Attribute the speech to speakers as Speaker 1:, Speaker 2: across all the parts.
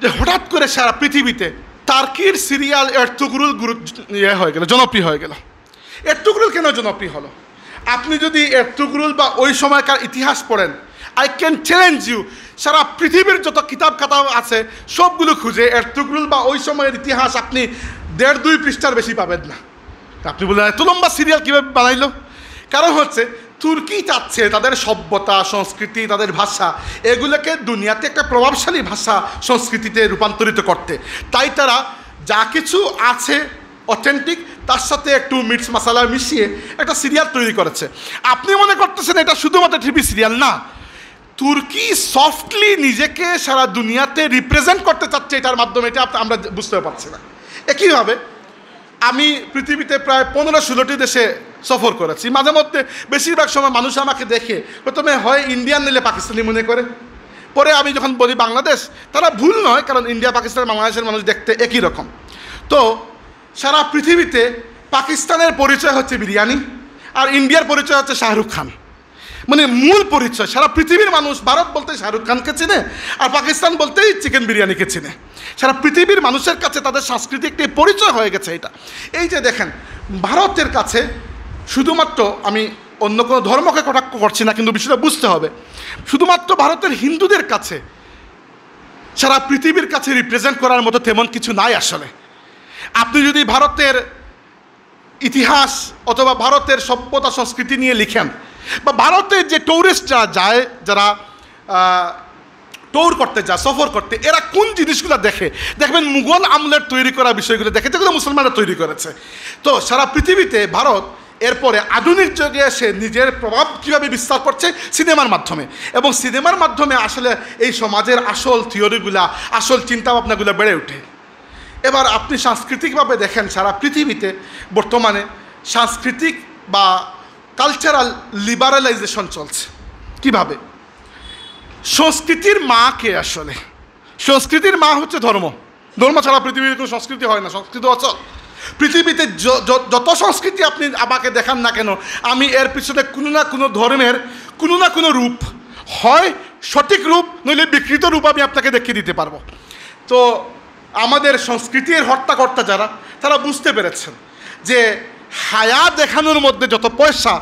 Speaker 1: যে হঠাৎ করে সারা পৃথিবীতে টার্কির সিরিয়াল এরতুগরুল হয়ে গেল, জনপ্রিয় হয়ে গেল। এরতুগরুল কেন জনপ্রিয় হলো? আপনি যদি এরতুগরুল বা ওই সময়কার ইতিহাস পড়েন, আই ক্যান চ্যালেঞ্জ ইউ, সারা পৃথিবীর যত কিতাব খাতা আছে সবগুলো খুঁজে এরতুগরুল বা ওই সময়ের ইতিহাস আপনি 1.5-2 পৃষ্ঠার বেশি পাবেন না। আপনি বললেন এত লম্বা সিরিয়াল কীভাবে বানাইলো? কারণ হচ্ছে তুর্কি চাচ্ছে তাদের সভ্যতা, সংস্কৃতি, তাদের ভাষা এগুলোকে দুনিয়াতে একটা প্রভাবশালী ভাষা সংস্কৃতিতে রূপান্তরিত করতে। তাই তারা যা কিছু আছে অথেন্টিক তার সাথে একটু মিক্স মশলা মিশিয়ে একটা সিরিয়াল তৈরি করেছে। আপনি মনে করতেছেন এটা শুধুমাত্র টিভি সিরিয়াল না, তুর্কি সফটলি নিজেকে সারা দুনিয়াতে রিপ্রেজেন্ট করতে চাচ্ছে এটার মাধ্যমে। এটা আমরা বুঝতে পারছি না। একইভাবে আমি পৃথিবীতে প্রায় 15-16টি দেশে সফর করেছি। মাঝে মধ্যে বেশিরভাগ সময় মানুষ আমাকে দেখে প্রথমে হয় ইন্ডিয়ান নিলে পাকিস্তানি মনে করে, পরে আমি যখন বলি বাংলাদেশ, তারা ভুল নয়, কারণ ইন্ডিয়া পাকিস্তান বাংলাদেশের মানুষ দেখতে একই রকম। তো সারা পৃথিবীতে পাকিস্তানের পরিচয় হচ্ছে বিরিয়ানি, আর ইন্ডিয়ার পরিচয় হচ্ছে শাহরুখ খান। মানে মূল পরিচয় সারা পৃথিবীর মানুষ ভারত বলতে শাহরুখ খানকে চিনে, আর পাকিস্তান বলতেই চিকেন বিরিয়ানিকে চিনে। সারা পৃথিবীর মানুষের কাছে তাদের সাংস্কৃতিক একটি পরিচয় হয়ে গেছে এটা। এই যে দেখেন, ভারতের কাছে শুধুমাত্র, আমি অন্য কোনো ধর্মকে কটাক্ষ করছি না, কিন্তু বিষয়টা বুঝতে হবে, শুধুমাত্র ভারতের হিন্দুদের কাছে সারা পৃথিবীর কাছে রিপ্রেজেন্ট করার মতো তেমন কিছু নাই আসলে। আপনি যদি ভারতের ইতিহাস অথবা ভারতের সভ্যতা সংস্কৃতি নিয়ে লিখেন, বা ভারতের যে ট্যুরিস্ট যারা যায়, যারা ট্যুর করতে যায়, সফর করতে, এরা কোন জিনিসগুলো দেখে, দেখবেন মুঘল আমলের তৈরি করা বিষয়গুলো দেখে, যেগুলো মুসলমানরা তৈরি করেছে। তো সারা পৃথিবীতে ভারত এরপরে আধুনিক যুগে এসে নিজের প্রভাব কীভাবে বিস্তার করছে সিনেমার মাধ্যমে, এবং সিনেমার মাধ্যমে আসলে এই সমাজের আসল থিওরিগুলা, আসল চিন্তাভাবনাগুলো বেড়ে ওঠে। এবার আপনি সাংস্কৃতিকভাবে দেখেন, সারা পৃথিবীতে বর্তমানে সাংস্কৃতিক বা কালচারাল লিবারালাইজেশন চলছে। কিভাবে? সংস্কৃতির মা কে আসলে? সংস্কৃতির মা হচ্ছে ধর্ম। ধর্ম ছাড়া পৃথিবীর কোনো সংস্কৃতি হয় না, সংস্কৃতি অচল। পৃথিবীতে যত সংস্কৃতি আপনি আমাকে দেখান না কেন, আমি এর পিছনে কোনো না কোনো ধর্মের কোনো না কোনো রূপ, হয় সঠিক রূপ নইলে বিকৃত রূপ আমি আপনাকে দেখিয়ে দিতে পারবো। তো আমাদের সংস্কৃতির হর্তাকর্তা যারা, তারা বুঝতে পেরেছেন যে হায়া দেখানোর মধ্যে যত পয়সা,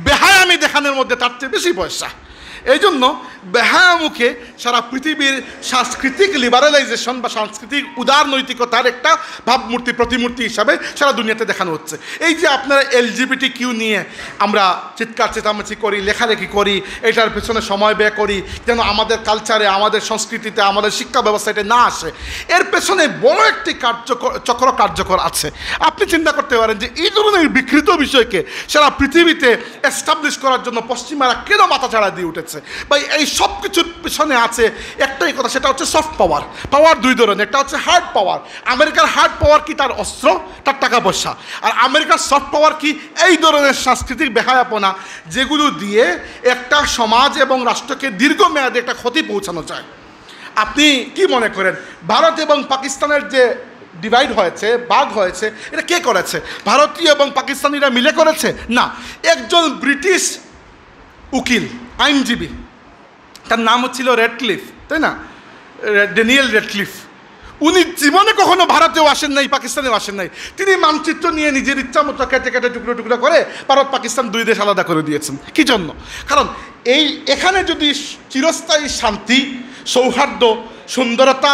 Speaker 1: বেহায়ামি দেখানোর মধ্যে তার চেয়ে বেশি পয়সা। এই জন্য বেহায়ামুখে সারা পৃথিবীর সাংস্কৃতিক লিবারালাইজেশন বা সাংস্কৃতিক উদারনৈতিকতার একটা ভাবমূর্তি, প্রতিমূর্তি হিসাবে সারা দুনিয়াতে দেখানো হচ্ছে। এই যে আপনারা LGBTQ নিয়ে আমরা চিৎকার চেঁচামেচি করি, লেখালেখি করি, এটার পেছনে সময় ব্যয় করি যেন আমাদের কালচারে, আমাদের সংস্কৃতিতে, আমাদের শিক্ষা ব্যবস্থাতে না আসে, এর পেছনে বড় একটি চক্র কার্যকর আছে। আপনি চিন্তা করতে পারেন যে এই ধরনের বিকৃত বিষয়কে সারা পৃথিবীতে এস্টাবলিশ করার জন্য পশ্চিমারা কেন মাথা ছাড়া দিয়ে উঠেছে। বা এই সব কিছুর পিছনে আছে একটাই কথা, সেটা হচ্ছে সফট পাওয়ার। পাওয়ার দুই ধরনের, একটা হচ্ছে হার্ড পাওয়ার। আমেরিকার হার্ড পাওয়ার কি? তার অস্ত্র, তার টাকা পয়সা। আর আমেরিকার সফট পাওয়ার কি? এই ধরনের সাংস্কৃতিক বেহায়াপনা, যেগুলো দিয়ে একটা সমাজ এবং রাষ্ট্রকে দীর্ঘমেয়াদে একটা ক্ষতি পৌঁছানো যায়। আপনি কি মনে করেন ভারত এবং পাকিস্তানের যে ডিভাইড হয়েছে, ভাগ হয়েছে, এটা কে করেছে? ভারতীয় এবং পাকিস্তানিরা মিলে করেছে? না, একজন ব্রিটিশ উকিল, আইনজীবী, তার নাম হচ্ছিল রেডক্লিফ, তাই না? Daniel Radcliffe. উনি জীবনে কখনো ভারতেও আসেন নাই, পাকিস্তানেও আসেন নাই। তিনি মানচিত্র নিয়ে নিজের ইচ্ছা মতো কেটে কেটে টুকরো টুকরো করে ভারত পাকিস্তান দুই দেশ আলাদা করে দিয়েছেন। কী জন্য? কারণ এখানে যদি চিরস্থায়ী শান্তি, সৌহার্দ্য, সুন্দরতা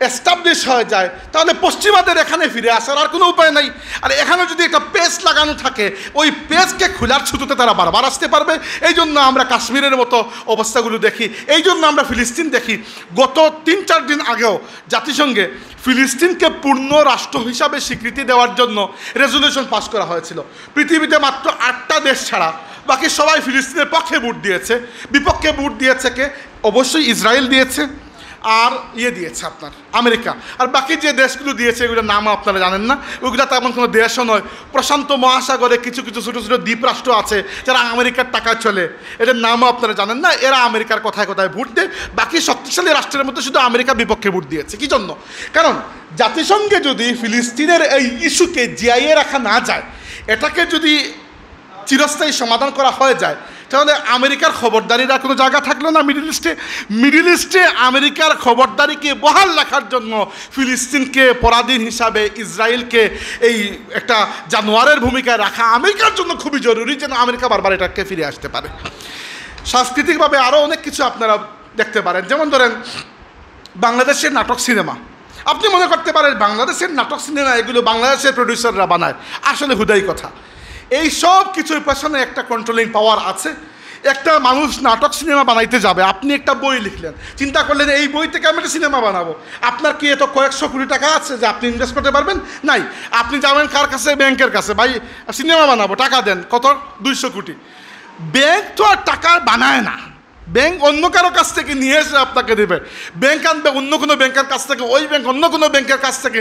Speaker 1: এস্টাবলিশ হয়ে যায়, তাহলে পশ্চিমাদের এখানে ফিরে আসার আর কোনো উপায় নাই। আর এখানে যদি একটা পেজ লাগানো থাকে, ওই পেজকে খোলার ছুটোতে তারা বারবার আসতে পারবে। এই জন্য আমরা কাশ্মীরের মতো অবস্থাগুলো দেখি, এই জন্য আমরা ফিলিস্তিন দেখি। গত 3-4 দিন আগেও জাতিসংঘে ফিলিস্তিনকে পূর্ণ রাষ্ট্র হিসাবে স্বীকৃতি দেওয়ার জন্য রেজলিউশন পাস করা হয়েছিল। পৃথিবীতে মাত্র 8টা দেশ ছাড়া বাকি সবাই ফিলিস্তিনের পক্ষে ভোট দিয়েছে। বিপক্ষে ভোট দিয়েছে কে? অবশ্যই ইসরায়েল দিয়েছে, আর দিয়েছে আপনার আমেরিকা। আর বাকি যে দেশগুলো দিয়েছে এগুলোর নামও আপনারা জানেন না। ওইগুলো তেমন কোনো দেশও নয়। প্রশান্ত মহাসাগরে কিছু কিছু ছোটো ছোটো দ্বীপরাষ্ট্র আছে যারা আমেরিকার টাকায় চলে, এদের নামও আপনারা জানেন না। এরা আমেরিকার কথায় কথায় ভোট দেয়। বাকি শক্তিশালী রাষ্ট্রের মধ্যে শুধু আমেরিকা বিপক্ষে ভোট দিয়েছে। কী জন্য? কারণ জাতিসংঘে যদি ফিলিস্তিনের এই ইস্যুকে জিয়াইয়ে রাখা না যায়, এটাকে যদি চিরস্থায়ী সমাধান করা হয়ে যায়, তাহলে আমেরিকার খবরদারির কোনো জায়গা থাকলো না মিডল ইস্টে আমেরিকার খবরদারিকে বহাল রাখার জন্য ফিলিস্তিনকে পরাধীন হিসাবে ইসরায়েলকে এই একটা জানোয়ারের ভূমিকায় রাখা আমেরিকার জন্য খুবই জরুরি, যেন আমেরিকা বারবার এটাকে ফিরে আসতে পারে। সাংস্কৃতিকভাবে আরও অনেক কিছু আপনারা দেখতে পারেন, যেমন ধরেন বাংলাদেশের নাটক সিনেমা। আপনি মনে করতে পারেন বাংলাদেশের নাটক সিনেমা এগুলো বাংলাদেশের প্রডিউসাররা বানায়, আসলে হুদাই কথা। এই সব কিছুর পেছনে একটা কন্ট্রোলিং পাওয়ার আছে। একটা মানুষ নাটক সিনেমা বানাইতে যাবে, আপনি একটা বই লিখলেন, চিন্তা করলেন এই বই থেকে আমি একটা সিনেমা বানাবো, আপনার কি এত কয়েকশো কোটি টাকা আছে যে আপনি ইনভেস্ট করতে পারবেন? নাই। আপনি যাবেন কার কাছে? ব্যাংকের কাছে, ভাই সিনেমা বানাবো, টাকা দেন, কত? 200 কোটি। ব্যাংক তো আর টাকা বানায় না, ব্যাংক অন্য কারো কাছ থেকে নিয়ে এসে আপনাকে দেবে। ব্যাংক আনবে অন্য কোনো ব্যাংকের কাছ থেকে, ওই ব্যাংক অন্য কোনো ব্যাংকের কাছ থেকে,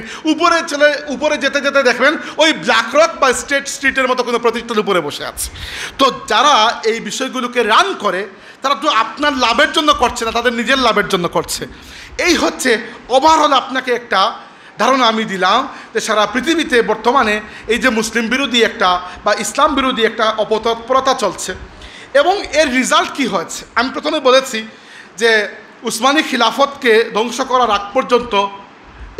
Speaker 1: উপরে যেতে যেতে দেখবেন ওই ব্ল্যাকরক বা স্টেট স্ট্রিটের মতো কোনো প্রতিষ্ঠান উপরে বসে আছে। তো যারা এই বিষয়গুলোকে রান করে তারা তো আপনার লাভের জন্য করছে না, তাদের নিজের লাভের জন্য করছে। এই হচ্ছে ওভারঅল আপনাকে একটা ধারণা আমি দিলাম যে সারা পৃথিবীতে বর্তমানে এই যে মুসলিম বিরোধী একটা বা ইসলাম বিরোধী একটা অপতৎপরতা চলছে, এবং এর রেজাল্ট কি হয়েছে। আমি প্রথমে বলেছি যে উসমানী খিলাফতকে ধ্বংস করার আগ পর্যন্ত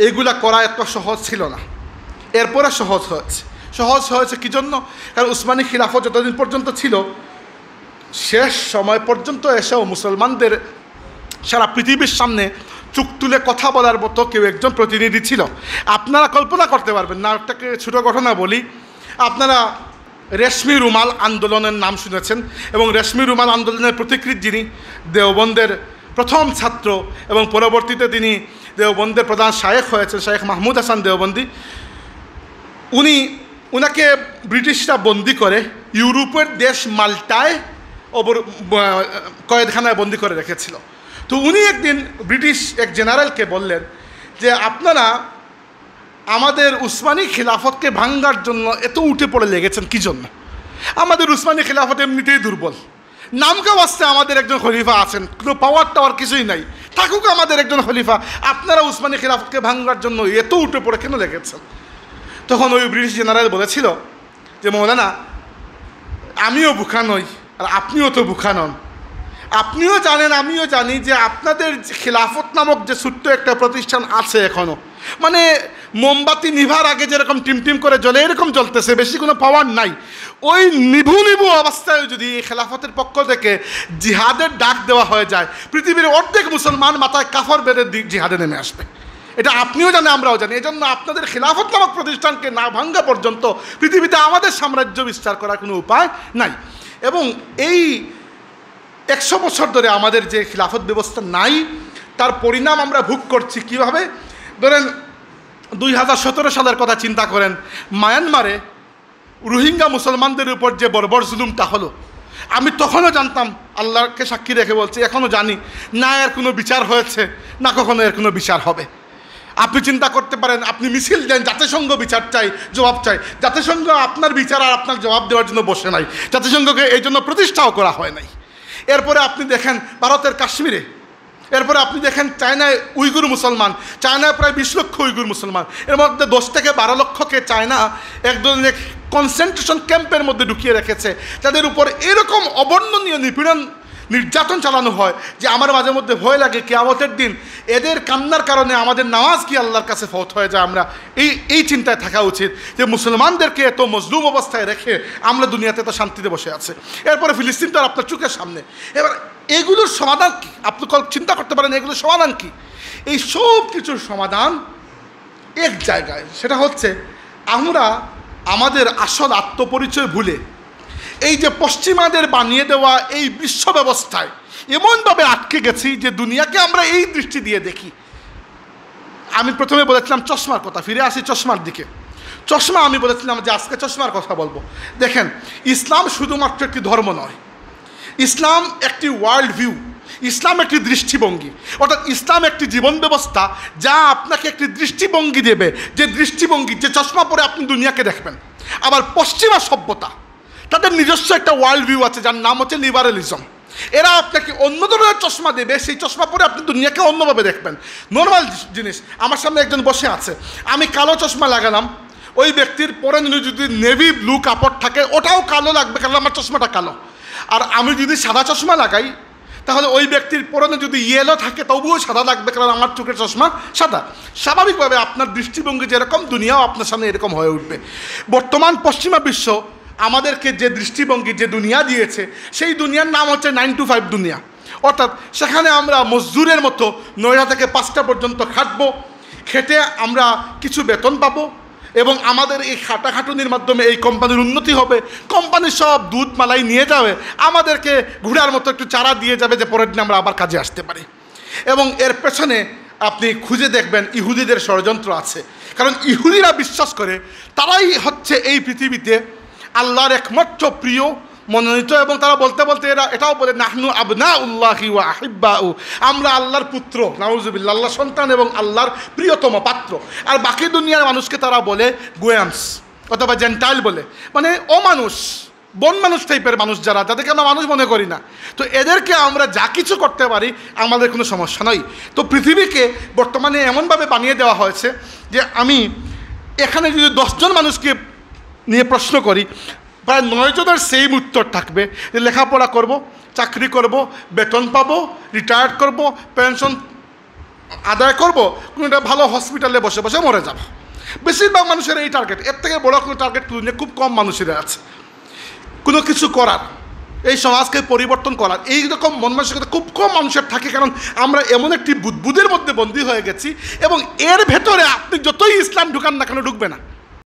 Speaker 1: এগুলা করা এত সহজ ছিল না, এরপরে সহজ হয়েছে কী জন্য? কারণ উসমানী খিলাফত যতদিন পর্যন্ত ছিল, শেষ সময় পর্যন্ত এসেও মুসলমানদের সারা পৃথিবীর সামনে চোখ তুলে কথা বলার মতো কেউ একজন প্রতিনিধি ছিল। আপনারা কল্পনা করতে পারবেন না, একটাকে ছোটো ঘটনা বলি। আপনারা রেশমি রুমাল আন্দোলনের নাম শুনেছেন, এবং রেশমি রুমাল আন্দোলনের প্রতিকৃত যিনি দেওবন্দের প্রথম ছাত্র এবং পরবর্তীতে তিনি দেওবন্দের প্রধান শায়েখ হয়েছেন, শায়েখ মাহমুদ হাসান দেওবন্দি, উনাকে ব্রিটিশরা বন্দি করে ইউরোপের দেশ মাল্টায় কয়েদখানায় বন্দি করে রেখেছিল। তো উনি একদিন ব্রিটিশ এক জেনারেলকে বললেন যে আপনারা আমাদের উসমানী খিলাফতকে ভাঙ্গার জন্য এত উঠে পড়ে লেগেছেন কী জন্য? আমাদের উসমানী খিলাফত এমনিতেই দুর্বল, নামকা বাস্তে আমাদের একজন খলিফা আছেন, কোনো পাওয়ার টাওয়ার কিছুই নাই, থাকুক আমাদের একজন খলিফা, আপনারা উসমানী খিলাফতকে ভাঙ্গার জন্য এত উঠে পড়ে কেন লেগেছেন? তখন ওই ব্রিটিশ জেনারেল বলেছিল যে মৌলানা, আমিও বুখা নই আর আপনিও তো বুখা নন, আপনিও জানেন আমিও জানি যে আপনাদের খিলাফত নামক যে ছোট্ট একটা প্রতিষ্ঠান আছে এখনও, মানে মোমবাতি নিভার আগে যেরকম টিমটিম করে জ্বলে এরকম জ্বলতেছে, বেশি কোনো পাওয়ার নাই। ওই নিভু অবস্থায় যদি খেলাফতের পক্ষ থেকে জিহাদের ডাক দেওয়া হয়ে যায়, পৃথিবীর অর্ধেক মুসলমান মাথায় কাফর বেঁধে জিহাদে নেমে আসবে। এটা আপনিও জানেন, আমরাও জানি। এই জন্য আপনাদের খিলাফত নামক প্রতিষ্ঠানকে না ভাঙ্গা পর্যন্ত পৃথিবীতে আমাদের সাম্রাজ্য বিস্তার করার কোনো উপায় নাই। এবং এই 100 বছর ধরে আমাদের যে খিলাফত ব্যবস্থা নাই, তার পরিণাম আমরা ভোগ করছি কীভাবে? ধরেন 2017 সালের কথা চিন্তা করেন, মায়ানমারে রোহিঙ্গা মুসলমানদের উপর যে বর্বর জুলুমটা হলো, আমি তখনও জানতাম, আল্লাহকে সাক্ষী রেখে বলছি, এখনও জানি না এর কোনো বিচার হয়েছে, না কখনো এর কোনো বিচার হবে। আপনি চিন্তা করতে পারেন, আপনি মিছিল দেন, জাতিসংঘ বিচার চাই, জবাব চাই, জাতিসংঘ আপনার বিচার আর আপনার জবাব দেওয়ার জন্য বসে নাই, জাতিসংঘকে এই জন্য প্রতিষ্ঠাও করা হয় নাই। এরপরে আপনি দেখেন ভারতের কাশ্মীরে, এরপরে আপনি দেখেন চায়নায় উইগুর মুসলমান, চায়নায় প্রায় 20 লক্ষ উইগুর মুসলমান, এর মধ্যে 10 থেকে 12 লক্ষকে চায়না এক ধরনের কনসেন্ট্রেশন ক্যাম্পের মধ্যে ঢুকিয়ে রেখেছে, যাদের উপর এরকম অবর্ণনীয় নিপীড়ন নির্যাতন চালানো হয় যে আমার মাঝে মধ্যে ভয় লাগে কিয়ামতের দিন এদের কান্নার কারণে আমাদের নামাজ কি আল্লাহর কাছে ফৌত হয়ে যায়। আমরা এই চিন্তায় থাকা উচিত যে মুসলমানদেরকে এত মজলুম অবস্থায় রেখে আমরা দুনিয়াতে তো শান্তিতে বসে আছে। এরপরে ফিলিস্তিন তো আপনার চোখের সামনে। এবার এগুলোর সমাধান কী? আপনি চিন্তা করতে পারেন এগুলোর সমাধান কী? এই সব কিছুর সমাধান এক জায়গায়, সেটা হচ্ছে আমরা আমাদের আসল আত্মপরিচয় ভুলে এই যে পশ্চিমাদের বানিয়ে দেওয়া এই বিশ্ব ব্যবস্থায় এমনভাবে আটকে গেছি যে দুনিয়াকে আমরা এই দৃষ্টি দিয়ে দেখি। আমি প্রথমে বলেছিলাম চশমার কথা, ফিরে আসি চশমার দিকে। চশমা আমি বলেছিলাম যে আজকে চশমার কথা বলবো। দেখেন, ইসলাম শুধুমাত্র একটি ধর্ম নয়, ইসলাম একটি ওয়ার্ল্ড ভিউ, ইসলাম একটি দৃষ্টিভঙ্গি, অর্থাৎ ইসলাম একটি জীবন ব্যবস্থা যা আপনাকে একটি দৃষ্টিভঙ্গি দেবে, যে দৃষ্টিভঙ্গি, যে চশমা পরে আপনি দুনিয়াকে দেখবেন। আবার পশ্চিমা সভ্যতা, তাদের নিজস্ব একটা ওয়ার্ল্ড ভিউ আছে যার নাম হচ্ছে লিবারেলিজম। এরা আপনাকে অন্য ধরনের চশমা দেবে, সেই চশমা পরে আপনি দুনিয়াকে অন্যভাবে দেখবেন। নর্মাল জিনিস, আমার সামনে একজন বসে আছে, আমি কালো চশমা লাগালাম, ওই ব্যক্তির পরনে যদি নেভি ব্লু কাপড় থাকে ওটাও কালো লাগবে, কারণ আমার চশমাটা কালো। আর আমি যদি সাদা চশমা লাগাই তাহলে ওই ব্যক্তির পরনে যদি ইয়েলো থাকে তবুও সাদা লাগবে, কারণ আমার চোখের চশমা সাদা। স্বাভাবিকভাবে আপনার দৃষ্টিভঙ্গি যেরকম দুনিয়াও আপনার সামনে এরকম হয়ে উঠবে। বর্তমান পশ্চিমা বিশ্ব আমাদেরকে যে দৃষ্টিভঙ্গি, যে দুনিয়া দিয়েছে, সেই দুনিয়ার নাম হচ্ছে 9 to 5 দুনিয়া। অর্থাৎ সেখানে আমরা মজদুরের মতো 9টা থেকে 5টা পর্যন্ত খাটবো, খেটে আমরা কিছু বেতন পাবো এবং আমাদের এই খাটাখাটুনির মাধ্যমে এই কোম্পানির উন্নতি হবে। কোম্পানি সব দুধ মালাই নিয়ে যাবে, আমাদেরকে ঘোড়ার মতো একটু চারা দিয়ে যাবে যে পরের দিন আমরা আবার কাজে আসতে পারি। এবং এর পেছনে আপনি খুঁজে দেখবেন ইহুদিদের ষড়যন্ত্র আছে, কারণ ইহুদিরা বিশ্বাস করে তারাই হচ্ছে এই পৃথিবীতে আল্লাহর একমাত্র প্রিয় মনোনীত, এবং তারা বলতে বলতে এটাও বলে নাহনু আবনাউল্লাহি ওয়া আহিব্বাউ, আমরা আল্লাহর পুত্র, নাউজুবিল্লাহ, আল্লাহর সন্তান এবং আল্লাহর প্রিয়তম পাত্র। আর বাকি দুনিয়ার মানুষকে তারা বলে গোয়ামস অথবা জেন্টাইল বলে, মানে অমানুষ, বন মানুষ টাইপের মানুষ, যাদেরকে আমরা মানুষ মনে করি না। তো এদেরকে আমরা যা কিছু করতে পারি, আমাদের কোনো সমস্যা নয়। তো পৃথিবীকে বর্তমানে এমনভাবে বানিয়ে দেওয়া হয়েছে যে আমি এখানে যদি 10 জন মানুষকে নিয়ে প্রশ্ন করি, প্রায় 9 জনের সেম উত্তর থাকবে যে লেখাপড়া করব, চাকরি করব, বেতন পাবো, রিটায়ার্ড করব, পেনশন আদায় করব, কোনো একটা ভালো হসপিটালে বসে বসে মরে যাব। বেশিরভাগ মানুষের এই টার্গেট, এর থেকে বড় কোনো টার্গেট খুব কম মানুষের আছে। কোনো কিছু করার, এই সমাজকে পরিবর্তন করার এইরকম মন মানসিকতা খুব কম মানুষের থাকে, কারণ আমরা এমন একটি বুদবুদের মধ্যে বন্দী হয়ে গেছি এবং এর ভেতরে আপনি যতই ইসলাম ঢুকান না কেন ঢুকবে না।